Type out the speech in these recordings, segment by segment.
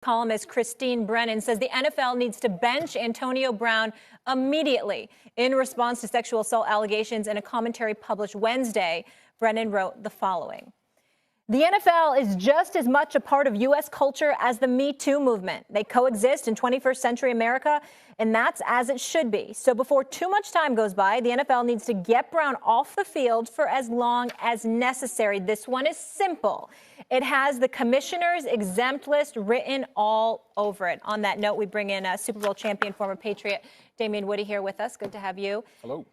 Columnist Christine Brennan says the NFL needs to bench Antonio Brown immediately. In response to sexual assault allegations in a commentary published Wednesday, Brennan wrote the following. The NFL is just as much a part of U.S. culture as the Me Too movement. They coexist in 21st century America, and that's as it should be. So before too much time goes by, the NFL needs to get Brown off the field for as long as necessary. This one is simple. It has the commissioner's exempt list written all over it. On that note, we bring in a Super Bowl champion, former Patriot, Damian Woody here with us. Good to have you. Hello.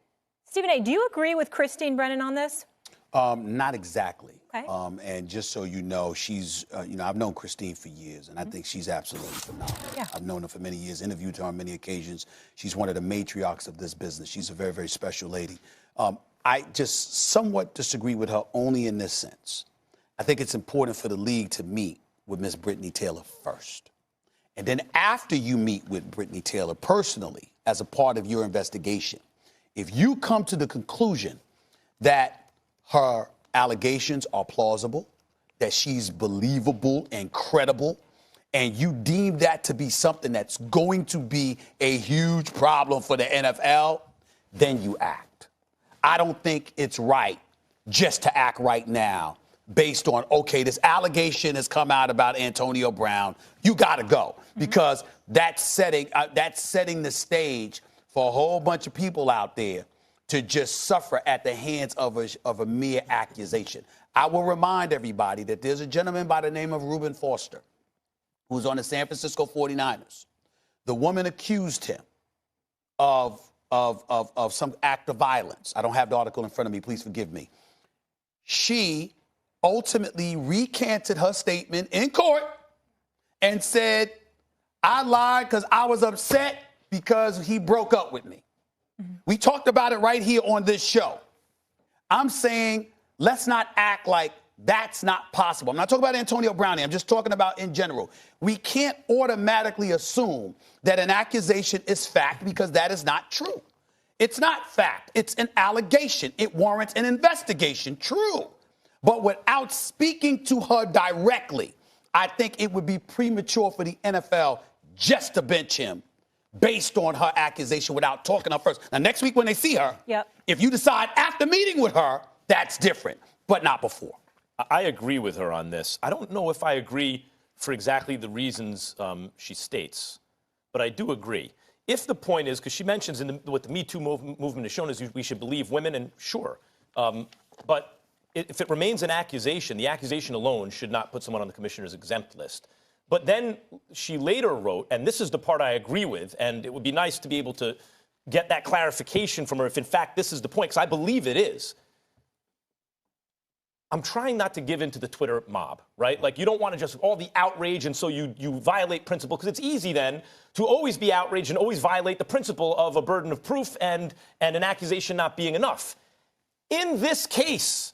Stephen A., do you agree with Christine Brennan on this? Not exactly. Okay. And just so you know, she's, I've known Christine for years, and I think she's absolutely phenomenal. Yeah. I've known her for many years, interviewed her on many occasions. She's one of the matriarchs of this business. She's a very, very special lady. I just somewhat disagree with her only in this sense. I think it's important for the league to meet with Ms. Brittany Taylor first. And then after you meet with Brittany Taylor personally, as a part of your investigation, if you come to the conclusion that her allegations are plausible, that she's believable and credible, and you deem that to be something that's going to be a huge problem for the NFL, then you act. I don't think it's right just to act right now based on, okay, this allegation has come out about Antonio Brown. You got to go, because that's setting the stage for a whole bunch of people out there to just suffer at the hands of a mere accusation. I will remind everybody that there's a gentleman by the name of Reuben Foster who's on the San Francisco 49ers. The woman accused him of some act of violence. I don't have the article in front of me. Please forgive me. She ultimately recanted her statement in court and said, I lied because I was upset because he broke up with me. We talked about it right here on this show. I'm saying let's not act like that's not possible. I'm not talking about Antonio Brown. I'm just talking about in general. We can't automatically assume that an accusation is fact, because that is not true. It's not fact. It's an allegation. It warrants an investigation. True. But without speaking to her directly, I think it would be premature for the NFL just to bench him based on her accusation without talking to her first. Now, next week when they see her, if you decide after meeting with her, that's different, but not before. I agree with her on this. I don't know if I agree for exactly the reasons she states, but I do agree. If the point is, because she mentions what the Me Too movement has shown is we should believe women, and sure, but if it remains an accusation, the accusation alone should not put someone on the commissioner's exempt list. But then she later wrote, and this is the part I agree with, and it would be nice to be able to get that clarification from her if, in fact, this is the point, because I believe it is. I'm trying not to give in to the Twitter mob, right? Like, you don't want to just all the outrage, and so you violate principle, because it's easy then to always be outraged and always violate the principle of a burden of proof and an accusation not being enough. In this case,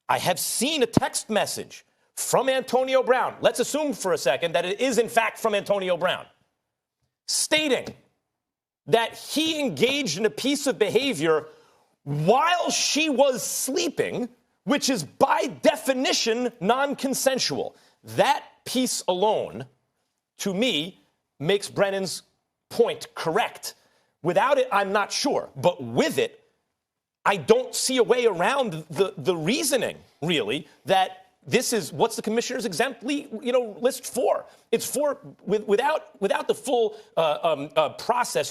I have seen a text message from Antonio Brown. Let's assume for a second that it is, in fact, from Antonio Brown, stating that he engaged in a piece of behavior while she was sleeping, which is by definition non-consensual. That piece alone, to me, makes Brennan's point correct. Without it, I'm not sure. But with it, I don't see a way around the reasoning, really, that this is what's the commissioner's exempt list for. It's for without the full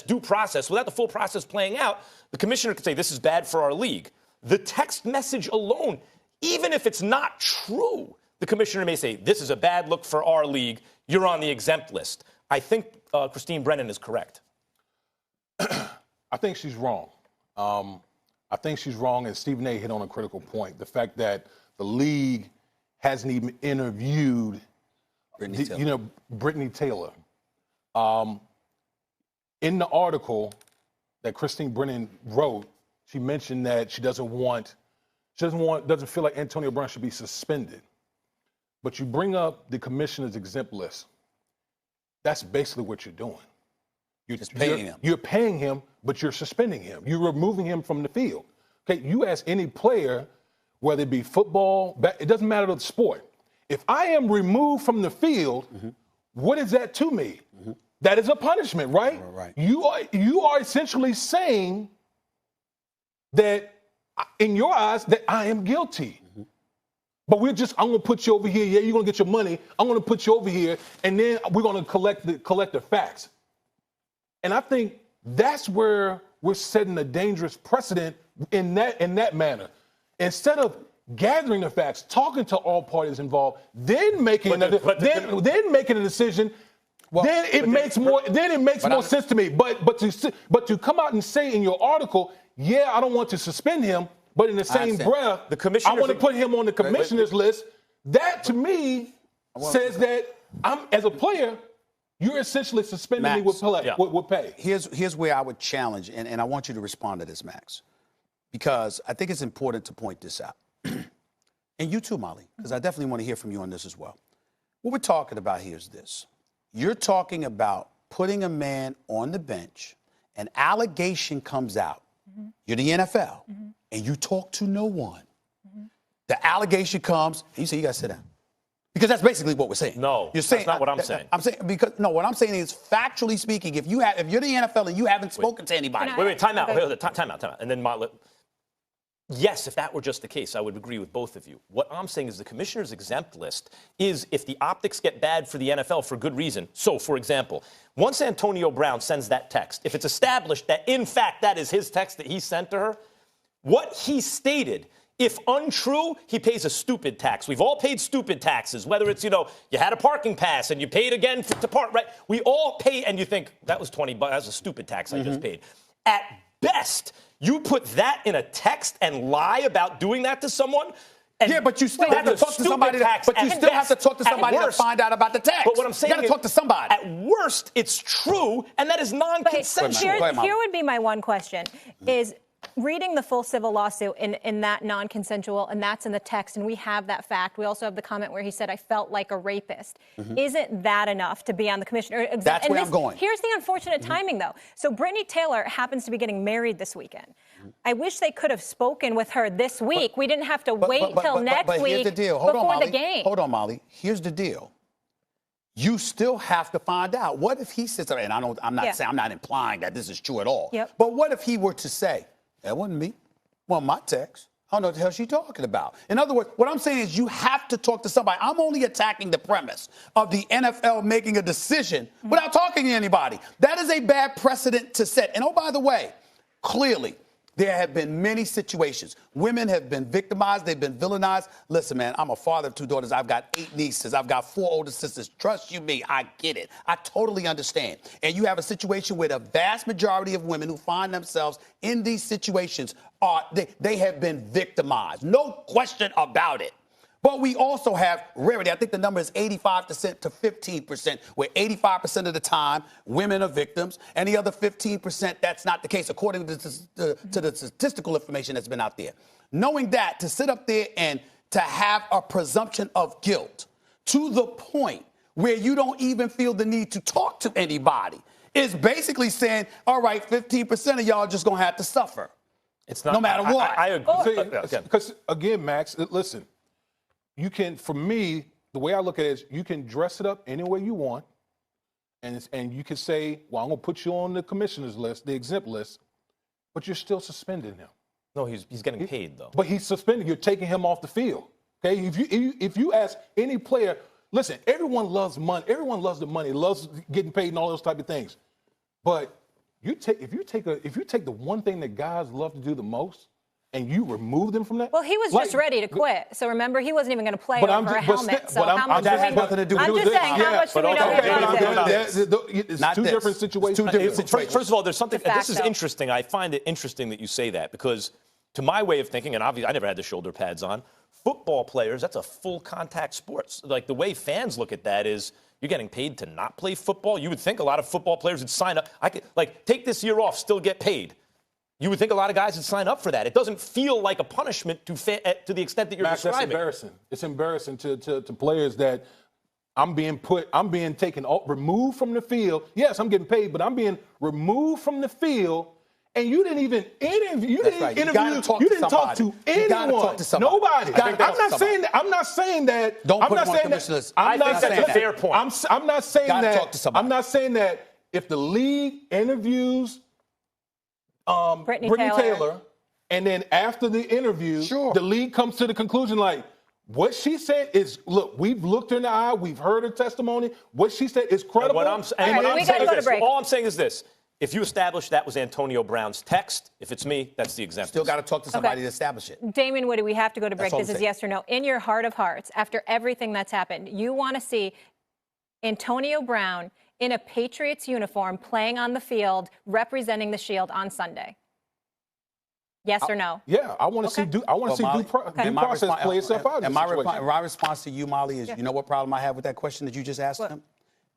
due process, without the full process playing out, the commissioner could say this is bad for our league. The text message alone, even if it's not true, the commissioner may say this is a bad look for our league. You're on the exempt list. I think Christine Brennan is correct. I think she's wrong. I think she's wrong, and Stephen A. hit on a critical point. The fact that the league hasn't even interviewed Brittany Taylor. In the article that Christine Brennan wrote, she mentioned that she doesn't feel like Antonio Brown should be suspended. But you bring up the commissioner's exempt list. That's basically what you're doing. You're paying him, but you're suspending him. You're removing him from the field. Okay, you ask any player, whether it be football, it doesn't matter the sport. If I am removed from the field, what is that to me? That is a punishment, right? Right. You are essentially saying that in your eyes that I am guilty. But I'm going to put you over here. Yeah, you're going to get your money. I'm going to put you over here, and then we're going to collect the facts. And I think that's where we're setting a dangerous precedent in that manner. Instead of gathering the facts, talking to all parties involved, then making a decision. Well, then it makes more sense to me. But to come out and say in your article, yeah, I don't want to suspend him, but in the same breath, I want to put him on the commissioner's list. That to me says that I'm, as a player, you're essentially suspending me with pay. Here's where I would challenge, and I want you to respond to this, Max, because I think it's important to point this out. And you too, Molly, because I definitely want to hear from you on this as well. What we're talking about here is this. You're talking about putting a man on the bench, an allegation comes out. You're the NFL, and you talk to no one. The allegation comes, and you say, you got to sit down. Because that's basically what we're saying. No, that's not what I'm saying. I'm saying what I'm saying is, factually speaking, if you're the NFL and you haven't spoken to anybody. Wait, time out. Time out. And then yes, if that were just the case, I would agree with both of you. What I'm saying is the commissioner's exempt list is if the optics get bad for the NFL for good reason. So, for example, once Antonio Brown sends that text, if it's established that, in fact, that is his text that he sent to her, what he stated, if untrue, he pays a stupid tax. We've all paid stupid taxes, whether it's, you had a parking pass and you paid again to park, right? We all pay, and you think, that was $20, that was a stupid tax I just paid. At best, you put that in a text and lie about doing that to someone. Yeah, but you still have to talk to somebody. To find out about the tax. But what I'm saying you got to talk to somebody. At worst, it's true, and that is non-consensual. Here would be my one question: is reading the full civil lawsuit in that non-consensual, and that's in the text, and we have that fact. We also have the comment where he said, I felt like a rapist. Isn't that enough to be on the commissioner? That's where I'm going. Here's the unfortunate timing, though. So Brittany Taylor happens to be getting married this weekend. I wish they could have spoken with her this week. We didn't have to wait till next week before the game. Hold on, Molly. Here's the deal. You still have to find out. What if he sits there, and I'm not implying that this is true at all. But what if he were to say, that wasn't me. Well, my text. I don't know what the hell she's talking about. In other words, what I'm saying is you have to talk to somebody. I'm only attacking the premise of the NFL making a decision without talking to anybody. That is a bad precedent to set. And oh, by the way, clearly, there have been many situations. Women have been victimized. They've been villainized. Listen, man, I'm a father of 2 daughters. I've got 8 nieces. I've got 4 older sisters. Trust you me, I get it. I totally understand. And you have a situation where the vast majority of women who find themselves in these situations they have been victimized. No question about it. But we also have rarity. I think the number is 85% to 15%, where 85% of the time women are victims, and the other 15%, that's not the case, according to the statistical information that's been out there. Knowing that, to sit up there and to have a presumption of guilt to the point where you don't even feel the need to talk to anybody is basically saying, all right, 15% of y'all are just going to have to suffer. It's not, no matter what. I agree. Because, again, Max, listen. You can, for me, the way I look at it is you can dress it up any way you want, and you can say, well, I'm going to put you on the commissioner's list, the exempt list, but you're still suspending him. No, he's getting paid, though. But he's suspended. You're taking him off the field. Okay? If you ask any player, listen, everyone loves money. Everyone loves the money, loves getting paid and all those type of things. But if you take the one thing that guys love to do the most, and you remove them from that? Well, he was just ready to quit. So remember, he wasn't even going to play over a helmet. So how much that has nothing to do with it. I'm just saying, how much do we know It's two different situations. First of all, there's something, this is interesting. I find it interesting that you say that because to my way of thinking, and obviously I never had the shoulder pads on, football players, that's a full contact sport. Like the way fans look at that is, you're getting paid to not play football? You would think a lot of football players would sign up. I could, take this year off, still get paid. You would think a lot of guys would sign up for that. It doesn't feel like a punishment to the extent that you're describing. That's embarrassing. It's embarrassing to players that I'm being taken removed from the field. Yes, I'm getting paid, but I'm being removed from the field, and you didn't even interview. You didn't right. You interview. gotta talk You to didn't talk to somebody. You gotta anyone. talk to somebody. Nobody. You gotta talk I'm to not somebody. saying that. I'm not saying that. Don't I'm put not him on saying the that. commission list. I think not that's saying a that. fair point. I'm not saying Gotta that. talk to somebody. I'm not saying that if the league interviews Brittany Taylor, and then after the interview, Sure. the league comes to the conclusion like, what she said is, look, we've looked her in the eye, we've heard her testimony. What she said is credible. What I'm saying is this. All I'm saying is this. If you establish that was Antonio Brown's text, if it's me, that's the exemption. Still got to talk to somebody to establish it. Damon Woody, we have to go to break. all This I'm is saying. yes or no. In your heart of hearts, after everything that's happened, you want to see Antonio Brown in a Patriots uniform playing on the field, representing the Shield on Sunday? Yes or no? Yeah, I want to see due process play itself out. And my response to you, Molly, is you know what problem I have with that question that you just asked him?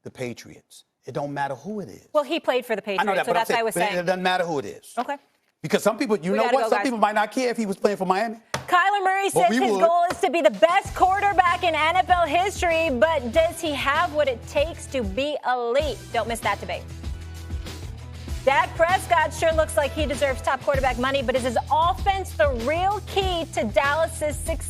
The Patriots. It don't matter who it is. Well, he played for the Patriots, I know that, so but that's what I was saying. It doesn't matter who it is. Okay. Because some people, you know gotta what? go, Some guys. people might not care if he was playing for Miami. Kyler Murray But says we his would. goal is to be the best quarterback in NFL history, but does he have what it takes to be elite? Don't miss that debate. Dak Prescott sure looks like he deserves top quarterback money, but is his offense the real key to Dallas's success?